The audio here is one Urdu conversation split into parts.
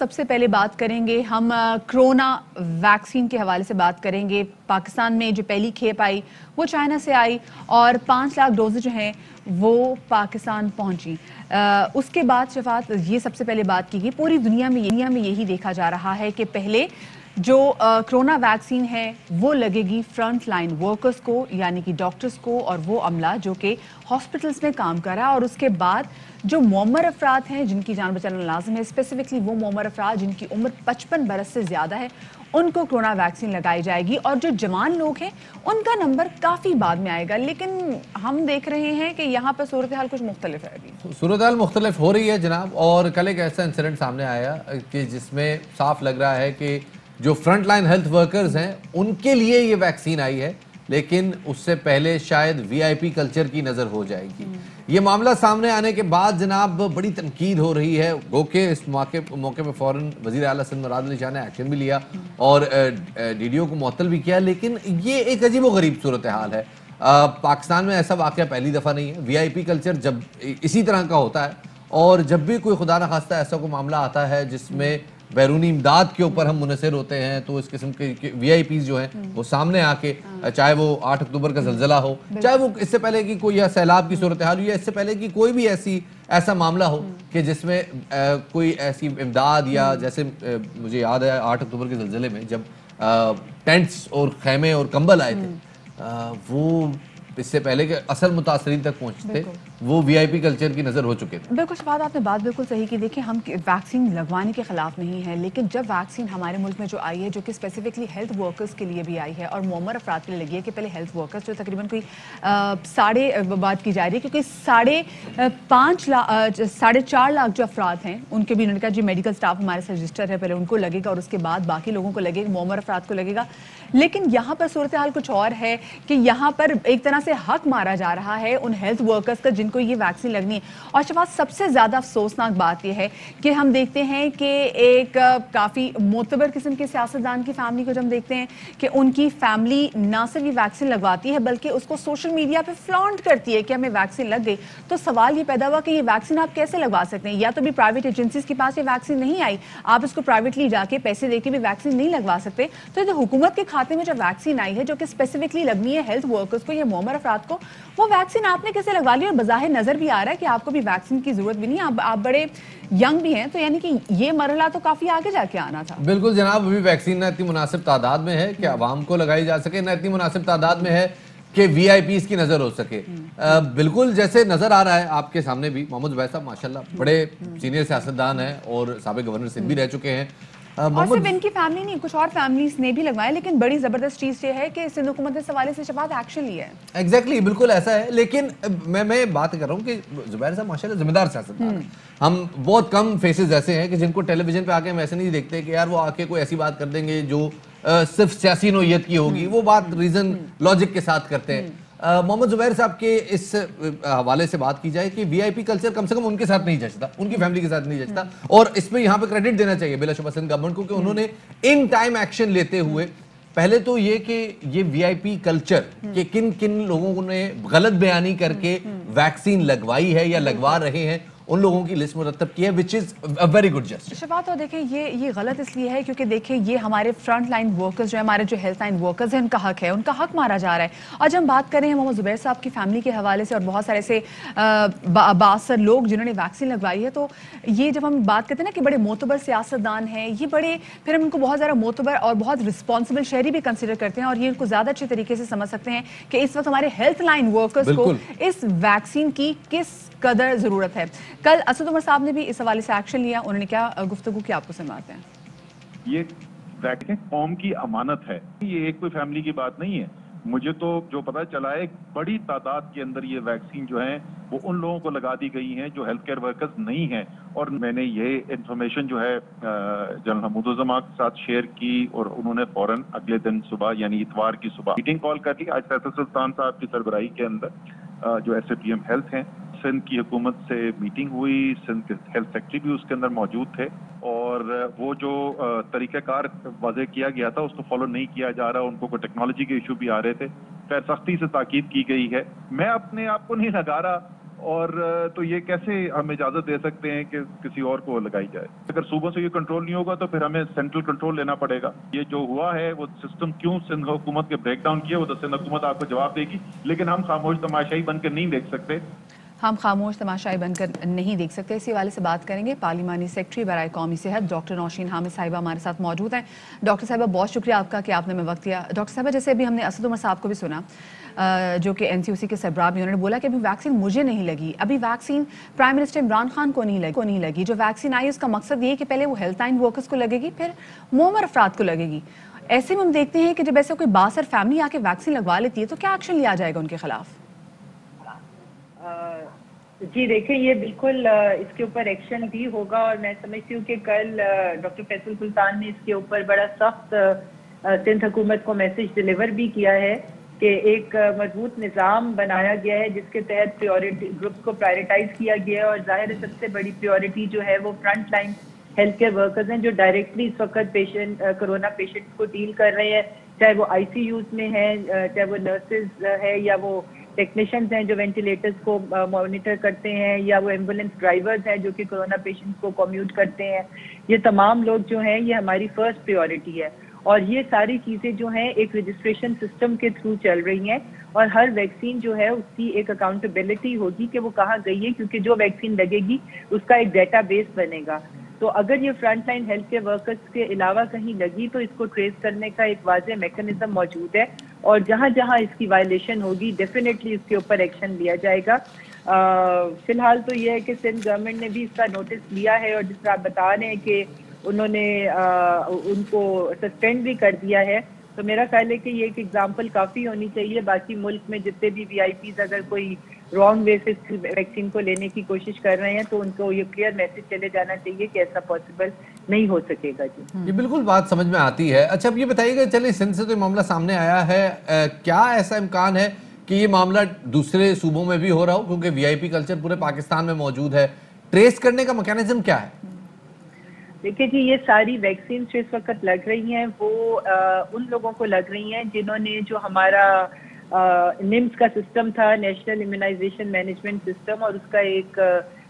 سب سے پہلے بات کریں گے ہم کرونا ویکسین کے حوالے سے بات کریں گے. پاکستان میں جو پہلی کھیپ آئی وہ چائنا سے آئی اور 5 لاکھ ڈوزیں جو ہیں وہ پاکستان پہنچی. اس کے بعد شفاعت یہ سب سے پہلے بات کی گئی پوری دنیا میں یہی دیکھا جا رہا ہے کہ پہلے جو کرونا ویکسین ہے وہ لگے گی فرنٹ لائن ورکرز کو یعنی کہ ڈاکٹرز کو اور وہ عملہ جو کہ ہاسپٹلز میں کام کر رہا ہے, اور اس کے بعد جو معمر افراد ہیں جن کی جان بچانا لازم ہے, اسپیسیفکلی وہ معمر افراد جن کی عمر 55 برس سے زیادہ ہے ان کو کرونا ویکسین لگائی جائے گی, اور جو جوان لوگ ہیں ان کا نمبر کافی بعد میں آئے گا. لیکن ہم دیکھ رہے ہیں کہ یہاں پر صورتحال کچھ مختلف ہے. ابھی صورتحال مختلف ہو رہی ہے جناب, اور کل ایک ایسا انسیڈنٹ سامنے آیا کہ جس میں صاف لگ رہا ہے کہ جو فرنٹ لائن ہیلتھ ورکرز ہیں ان کے لیے یہ ویکسین آئی ہے, لیکن اس سے پہلے شاید وی آئی پی کلچر کی نظر ہو جائے گی. یہ معاملہ سامنے آنے کے بعد جناب بڑی تنقید ہو رہی ہے, گو کہ اس موقع پہ فوراً وزیر اعلیٰ سندھ مراد علی شاہ نے ایکشن بھی لیا اور ڈی ڈی او کو معطل بھی کیا. لیکن یہ ایک عجیب و غریب صورتحال ہے. پاکستان میں ایسا واقعہ پہلی دفعہ نہیں ہے. وی آئی پی کلچر جب اسی طرح کا ہوتا ہے, اور جب بھی کوئی خدا نخواستہ ایسا کوئی معاملہ آتا ہے جس میں بیرونی امداد کے اوپر ہم منحصر ہوتے ہیں, تو اس قسم کے وی آئی پیز جو ہیں وہ سامنے آ کے, چاہے وہ 8 اکتوبر کا زلزلہ ہو, چاہے وہ اس سے پہلے کی کوئی سیلاب کی صورتحال ہو, یا اس سے پہلے کی کوئی بھی ایسا معاملہ ہو کہ جس میں کوئی ایسی امداد, یا جیسے مجھے یاد ہے 8 اکتوبر کے زلزلے میں جب ٹینٹس اور خیمے اور کمبل آئے تھے, وہ اس سے پہلے کہ اصل متاثرین تک پہنچتے وہ وی آئی پی کلچر کی نظر ہو چکے تھے. بالکل شفاعت, آپ نے بات بالکل صحیح کی. دیکھیں ہم ویکسین لگوانے کے خلاف نہیں ہیں, لیکن جب ویکسین ہمارے ملک میں جو آئی ہے جو کہ اسپیسیفکلی ہیلتھ ورکرز کے لیے بھی آئی ہے اور معمر افراد کے لیے لگی ہے, کہ پہلے ہیلتھ ورکرز جو تقریباً کوئی بات کی جا رہی ہے کیونکہ 4.5 لاکھ جو افراد ہیں ان کے بھی انہوں نے کہا جی میڈیکل سٹاف ہمارے سے رجسٹر ہے, پہلے ان کو لگے گا اور اس کے بعد باقی لوگوں کو لگے گا, معمر افراد کو لگے گا. لیکن یہاں پر صورتحال کچھ اور ہے کہ یہاں پر ایک طرح سے حق مارا جا رہا ہے ان ہیلتھ ورکرز کا جن کو یہ ویکسین لگنی ہے. اور شفاعت سب سے زیادہ افسوسناک بات یہ ہے کہ ہم دیکھتے ہیں کہ ایک کافی معتبر قسم کے سیاستدان کی فیملی کو جب ہم دیکھتے ہیں کہ ان کی فیملی نہ صرف یہ ویکسین لگواتی ہے بلکہ اس کو سوشل میڈیا پہ فلانٹ کرتی ہے کہ ہمیں ویکسین لگ گئی. تو سوال یہ پیدا ہوا کہ یہ ویکسین آپ کیسے لگوا سکتے ہیں؟ یا تو بھی پرائیویٹ ایجنسیز کے پاس یہ ویکسین نہیں آئی, آپ اس کو پرائیویٹلی جا کے پیسے دے کے بھی ویکسین نہیں لگوا سکتے. تو یہ حکومت کے کھاتے میں جو ویکسین آئی ہے جو کہ اسپیسیفکلی لگنی ہے ہیلتھ ورکرز کو یا معمر افراد کو, وہ ویکسین آپ نے کیسے لگوا لی؟ اور بظاہر نظر بھی آ رہا ہے کہ آپ کو بھی ویکسین کی ضرورت بھی نہیں, آپ بڑے ینگ بھی ہیں, تو یعنی کہ یہ مرحلہ تو کافی آگے جا کے آنا تھا. بالکل جناب, ابھی ویکسین نہ اتنی مناسب تعداد میں ہے کہ عوام کو لگائی جا سکے, نہ اتنی مناسب تعداد میں ہے کہ وی آئی پیز کی نظر ہو سکے. بالکل جیسے نظر آ رہا ہے آپ کے سامنے بھی, محمد زبیر صاحب ماشاءاللہ بڑے سینئر سیاستدان ہیں اور سابق گورنر سندھ بھی رہ چکے ہیں. اور صرف ان کی فیملی نہیں, کچھ اور فیملیز نے بھی لگوایا, لیکن بڑی زبردست چیز یہ ہے کہ سندھ حکومت نے اس حوالے سے شفاعت ایکشن لیا ہے. ایگزیکٹلی بالکل ایسا ہے. لیکن میں بات کر رہا ہوں کہ زبیر صاحب ماشاءاللہ ذمہ دار سیاستدان ہیں. ہم بہت کم فیسز ایسے ہیں کہ جن کو ٹیلی ویژن پہ آ کے ہم ایسے نہیں دیکھتے کہ یار وہ آ کے کوئی ایسی بات کر دیں گے جو صرف سیاسی نوعیت کی ہوگی, وہ بات ریزن لاجک کے ساتھ کرتے ہیں. محمد زبیر صاحب کے اس حوالے سے بات کی جائے کہ وی آئی پی کلچر کم سے کم ان کے ساتھ نہیں جچتا, ان کی فیملی کے ساتھ نہیں جچتا, اور اس میں یہاں پہ کریڈٹ دینا چاہیے بلا شبہ سندھ گورنمنٹ کو کہ انہوں نے ان ٹائم ایکشن لیتے ہوئے پہلے تو یہ کہ یہ وی آئی پی کلچر کہ کن کن لوگوں نے غلط بیانی کر کے ویکسین لگوائی ہے یا لگوا رہے ہیں ان لوگوں کی لسٹ مرتب کی ہے, which is a very good gesture. شفاعت, اور دیکھیں یہ غلط اس لیے ہے کیونکہ دیکھیں یہ ہمارے فرنٹ لائن ورکرز جو ہیں, ہمارے جو ہیلتھ لائن ورکرز ہیں, ان کا حق ہے, ان کا حق مارا جا رہا ہے. اور جب ہم بات کریں ہیں محمد زبیر صاحب کی فیملی کے حوالے سے اور بہت سارے ایسے بااثر لوگ جنہوں نے ویکسین لگوائی ہے, تو یہ جب ہم بات کرتے ہیں نا کہ بڑے معتبر سیاستدان ہیں, یہ بڑے پھر ہم ان کو بہت زیادہ معتبر اور بہت رسپانسبل شہری بھی کنسیڈر کرتے ہیں, اور یہ ان کو زیادہ اچھے طریقے سے سمجھ سکتے ہیں کہ اس وقت ہمارے ہیلتھ لائن ورکرز کو اس ویکسین کی کس قدر ضرورت ہے. کل اسد عمر صاحب نے بھی اس حوالے سے ایکشن لیا, انہوں نے کیا گفتگو کی آپ کو سنواتے ہیں. یہ ویکسین قوم کی امانت ہے, یہ ایک کوئی فیملی کی بات نہیں ہے. مجھے تو جو پتہ چلا ہے ایک بڑی تعداد کے اندر یہ ویکسین جو ہیں وہ ان لوگوں کو لگا دی گئی ہیں جو ہیلتھ کیئر ورکرز نہیں ہیں. اور میں نے یہ انفارمیشن جو ہے جنرل حمود الزماں کے ساتھ شیئر کی, اور انہوں نے فوراً اگلے دن صبح یعنی اتوار کی صبح میٹنگ کال کر لی. آج فیصل سلطان صاحب کی سربراہی کے اندر جو S A P M health ہیں, سندھ کی حکومت سے میٹنگ ہوئی, سندھ کے ہیلتھ سیکٹری بھی اس کے اندر موجود تھے, اور وہ جو طریقہ کار واضح کیا گیا تھا اس کو فالو نہیں کیا جا رہا, ان کو کوئی ٹیکنالوجی کے ایشو بھی آ رہے تھے. خیر سختی سے تاکید کی گئی ہے. میں اپنے آپ کو نہیں لگا رہا, اور تو یہ کیسے ہم اجازت دے سکتے ہیں کہ کسی اور کو لگائی جائے؟ اگر صوبوں سے یہ کنٹرول نہیں ہوگا تو پھر ہمیں سینٹرل کنٹرول لینا پڑے گا. یہ جو ہوا ہے وہ سسٹم کیوں سندھ حکومت کے بریک ڈاؤن کیے وہ تو سندھ حکومت آپ کو جواب دے گی, لیکن ہم خاموش تماشائی بن کر نہیں دیکھ سکتے. ہم خاموش تماشائی بن کر نہیں دیکھ سکتے. اسی حوالے سے بات کریں گے پارلیمانی سیکرٹری برائے قومی صحت ڈاکٹر نوشین حامد صاحبہ ہمارے ساتھ موجود ہیں. ڈاکٹر صاحبہ بہت شکریہ آپ کا کہ آپ نے ہمیں وقت دیا. ڈاکٹر صاحبہ جیسے ابھی ہم نے اسد عمر صاحب کو بھی سنا جو کہ این سی او سی کے سربراہ بھی, انہوں نے بولا کہ ابھی ویکسین مجھے نہیں لگی, ابھی vaccine prime minister Imran Khan کو نہیں لگی. جو ویکسین آئی اس کا مقصد یہ ہے کہ پہلے وہ ہیلتھ لائن ورکرز کو لگے گی, پھر معمر افراد کو لگے گی. ایسے میں ہم دیکھتے ہیں کہ جب ایسے کوئی بااثر فیملی آ کے ویکسین لگوا لیتی ہے تو کیا ایکشن لیا جائے گا ان کے خلاف؟ جی دیکھیں, یہ بالکل اس کے اوپر ایکشن بھی ہوگا, اور میں سمجھتی ہوں کہ کل ڈاکٹر فیصل سلطان نے اس کے اوپر بڑا سخت سندھ حکومت کو میسج ڈلیور بھی کیا ہے کہ ایک مضبوط نظام بنایا گیا ہے جس کے تحت پریورٹی گروپس کو پرائرٹائز کیا گیا ہے, اور ظاہر ہے سب سے بڑی پریورٹی جو ہے وہ front line health care workers ہیں جو ڈائریکٹلی اس وقت کرونا پیشنٹس کو ڈیل کر رہے ہیں, چاہے وہ آئی سی یوز میں ہیں, چاہے وہ نرسز ہے, یا وہ ٹیکنیشینز ہیں جو وینٹیلیٹرز کو مانیٹر کرتے ہیں, یا وہ ایمبولینس ڈرائیورز ہیں جو کہ کرونا پیشنٹس کو کمیوٹ کرتے ہیں. یہ تمام لوگ جو ہیں یہ ہماری فرسٹ پریورٹی ہے, اور یہ ساری چیزیں جو ہیں ایک رجسٹریشن سسٹم کے تھرو چل رہی ہیں, اور ہر ویکسین جو ہے اس کی ایک اکاؤنٹیبلٹی ہوگی کہ وہ کہاں گئی ہے, کیونکہ جو ویکسین لگے گی اس کا ایک ڈیٹا بیس بنے گا. تو اگر یہ front line health care workers کے علاوہ کہیں لگی تو اس کو ٹریس کرنے کا ایک واضح میکانزم موجود ہے, اور جہاں جہاں اس کی وائلیشن ہوگی ڈیفینیٹلی اس کے اوپر ایکشن لیا جائے گا. فی الحال تو یہ ہے کہ سندھ گورنمنٹ نے بھی اس کا نوٹس لیا ہے, اور جس طرح آپ بتا رہے ہیں کہ انہوں نے ان کو سسپینڈ بھی کر دیا ہے, تو میرا خیال ہے کہ یہ ایک ایگزامپل کافی ہونی چاہیے. باقی ملک میں جتنے بھی وی آئی پیز اگر کوئی رانگ وے سے ویکسین کو لینے کی کوشش کر رہے ہیں تو ان کو یہ کلیئر میسج چلے جانا چاہیے کہ ایسا پاسبل نہیں ہو سکے گا. جی یہ بالکل بات سمجھ میں آتی ہے. اچھا اب یہ بتائیے گا, چلیں سندھ سے تو یہ معاملہ سامنے آیا ہے, کیا ایسا امکان ہے کہ یہ معاملہ دوسرے صوبوں میں بھی ہو رہا ہو, کیونکہ وی آئی پی کلچر پورے پاکستان میں موجود ہے, ٹریس کرنے کا میکانزم کیا ہے؟ دیکھیے جی, یہ ساری ویکسین جو اس وقت لگ رہی ہیں وہ ان لوگوں کو لگ رہی ہیں جنہوں نے جو ہمارا نمس کا سسٹم تھا, نیشنل امیونائزیشن مینجمنٹ سسٹم, اور اس کا ایک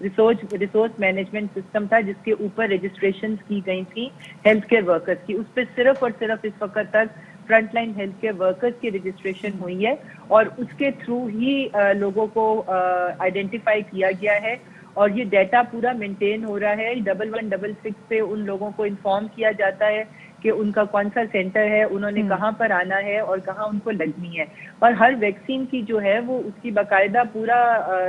ریسورس مینجمنٹ سسٹم تھا جس کے اوپر رجسٹریشنز کی گئی تھیں ہیلتھ کیئر ورکرز کی, اس پہ صرف اور صرف اس وقت تک front line health care workers کی رجسٹریشن ہوئی ہے, اور اس کے تھرو ہی لوگوں کو آئیڈینٹیفائی کیا گیا ہے, اور یہ ڈیٹا پورا مینٹین ہو رہا ہے. 1166 پہ ان لوگوں کو انفارم کیا جاتا ہے کہ ان کا کون سا سینٹر ہے, انہوں نے کہاں پر آنا ہے اور کہاں ان کو لگنی ہے, اور ہر ویکسین کی جو ہے وہ اس کی باقاعدہ پورا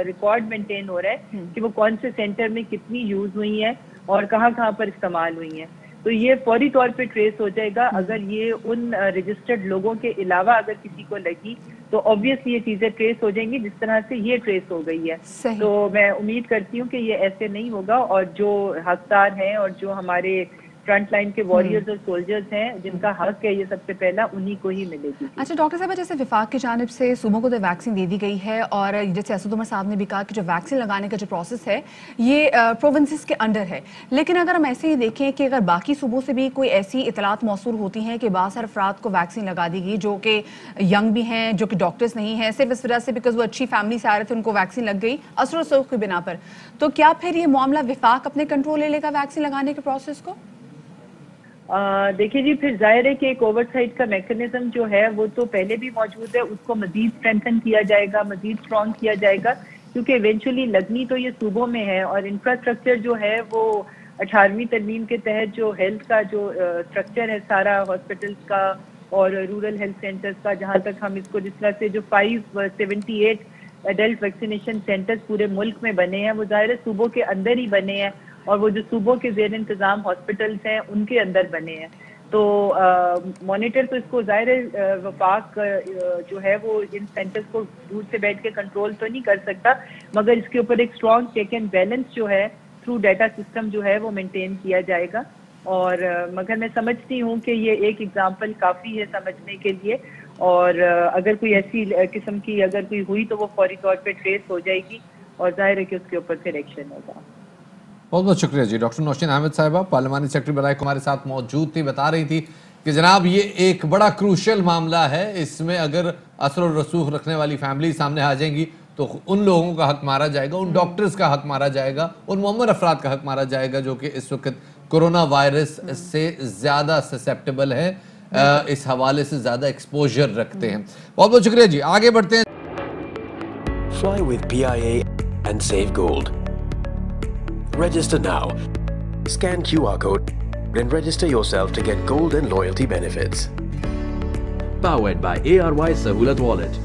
ریکارڈ مینٹین ہو رہا ہے کہ وہ کون سے سینٹر میں کتنی یوز ہوئی ہیں اور کہاں کہاں پر استعمال ہوئی ہیں. تو یہ فوری طور پہ ٹریس ہو جائے گا. اگر یہ ان رجسٹرڈ لوگوں کے علاوہ اگر کسی کو لگی تو آبویسلی یہ چیزیں ٹریس ہو جائیں گی جس طرح سے یہ ٹریس ہو گئی ہے. تو میں امید کرتی ہوں کہ یہ ایسے نہیں ہوگا, اور جو حقدار ہیں اور جو ہمارے فرنٹ لائن کے واریئرز اور سولجرز ہیں جن کا حق ہے یہ سب سے پہلا انہی کو ہی ملے گی. اچھا ڈاکٹر صاحبہ, جیسے وفاق کی جانب سے صوبوں کو تو ویکسین دے دی گئی ہے, اور جیسے اسد عمر صاحب نے بھی کہا کہ جو ویکسین لگانے کا جو پروسیس ہے یہ پروونسز کے انڈر ہے, لیکن اگر ہم ایسے ہی دیکھیں کہ اگر باقی صوبوں سے بھی کوئی ایسی اطلاعات موصول ہوتی ہیں کہ بعض افراد کو ویکسین لگا دی گئی جو کہ ینگ بھی ہیں, جو کہ ڈاکٹرز نہیں ہیں, صرف اس وجہ سے بیکاز وہ اچھی فیملی سے آ رہے تھے ان کو ویکسین لگ گئی اثر و رسوخ کی بنا پر, تو کیا پھر یہ معاملہ وفاق اپنے کنٹرول لے لے گا ویکسین لگانے کے پروسیس کو؟ دیکھیے جی, پھر ظاہر ہے کہ ایک اوور سائٹ کا میکانزم جو ہے وہ تو پہلے بھی موجود ہے, اس کو مزید اسٹرینتھن کیا جائے گا, مزید اسٹرانگ کیا جائے گا, کیونکہ ایونچولی لگنی تو یہ صوبوں میں ہے, اور انفراسٹرکچر جو ہے وہ 18ویں ترمیم کے تحت جو ہیلتھ کا جو اسٹرکچر ہے سارا ہاسپٹلس کا اور رورل ہیلتھ سینٹرز کا, جہاں تک ہم اس کو جس طرح سے جو 578 ایڈلٹ ویکسینیشن سینٹرز پورے ملک میں بنے ہیں وہ ظاہر صوبوں کے اندر ہی بنے ہیں, اور وہ جو صوبوں کے زیر انتظام ہاسپٹلس ہیں ان کے اندر بنے ہیں. تو مانیٹر تو اس کو ظاہر وفاق جو ہے وہ ان سینٹرز کو دور سے بیٹھ کے کنٹرول تو نہیں کر سکتا, مگر اس کے اوپر ایک اسٹرانگ چیک اینڈ بیلنس جو ہے تھرو ڈیٹا سسٹم جو ہے وہ مینٹین کیا جائے گا. اور مگر میں سمجھتی ہوں کہ یہ ایک ایگزامپل کافی ہے سمجھنے کے لیے, اور اگر کوئی ایسی قسم کی اگر کوئی ہوئی تو وہ فوری طور پہ ٹریس ہو جائے گی, اور ظاہر ہے کہ اس کے اوپر پھر ایکشن ہوگا. بہت بہت شکریہ جی. ڈاکٹر نوشین حامد صاحبہ پارلیمانی سیکرٹری برائے ہمارے ساتھ موجود تھی, بتا رہی تھی کہ جناب یہ ایک بڑا کروشل معاملہ ہے, اس میں اگر اثر و رسوخ رکھنے والی فیملی سامنے آ جائیں گی تو ان لوگوں کا حق مارا جائے گا, ان ڈاکٹرز کا حق مارا جائے گا, ان معمر افراد کا حق مارا جائے گا جو کہ اس وقت کرونا وائرس سے زیادہ سسیپٹیبل ہے, اس حوالے سے زیادہ ایکسپوجر رکھتے ہیں. بہت بہت شکریہ جی, آگے بڑھتے ہیں. Fly with PIA and save gold. Register now. Scan QR code and register yourself to get gold and loyalty benefits. Powered by ARY Sahulat Wallet.